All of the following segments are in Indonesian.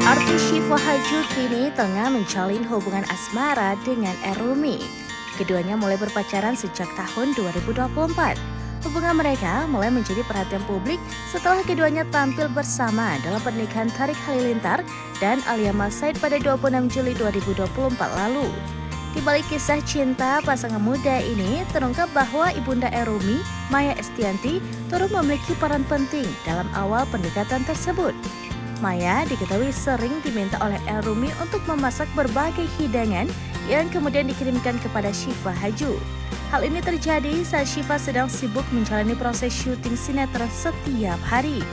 Artis Syifa Haju kini tengah menjalin hubungan asmara dengan Erumi. Keduanya mulai berpacaran sejak tahun 2024. Hubungan mereka mulai menjadi perhatian publik setelah keduanya tampil bersama dalam pernikahan Tarik Halilintar dan Alia Mas Said pada 26 Juli 2024 lalu. Di balik kisah cinta pasangan muda ini, terungkap bahwa ibunda Erumi, Maya Estianty, turut memiliki peran penting dalam awal pendekatan tersebut. Maya diketahui sering diminta oleh Erumi untuk memasak berbagai hidangan yang kemudian dikirimkan kepada Syifa Haju. Hal ini terjadi saat Syifa sedang sibuk menjalani proses syuting sinetron setiap hari.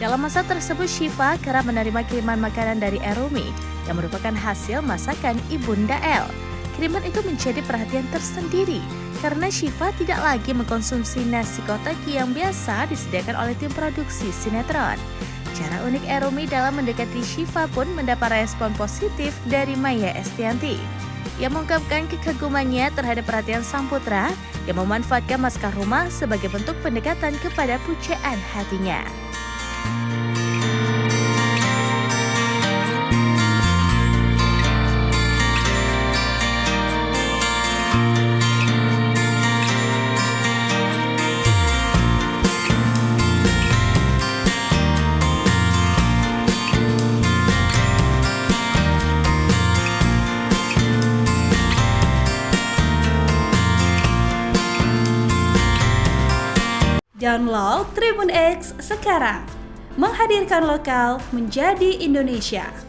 Dalam masa tersebut, Syifa kerap menerima kiriman makanan dari Erumi yang merupakan hasil masakan Ibunda El. Kiriman itu menjadi perhatian tersendiri karena Syifa tidak lagi mengkonsumsi nasi kotak yang biasa disediakan oleh tim produksi sinetron. Cara unik Erumi dalam mendekati Syifa pun mendapat respon positif dari Maya Estianty. Ia mengungkapkan kekagumannya terhadap perhatian sang putra yang memanfaatkan masakan rumah sebagai bentuk pendekatan kepada pujaan hatinya. Download Tribun X sekarang, menghadirkan lokal menjadi Indonesia.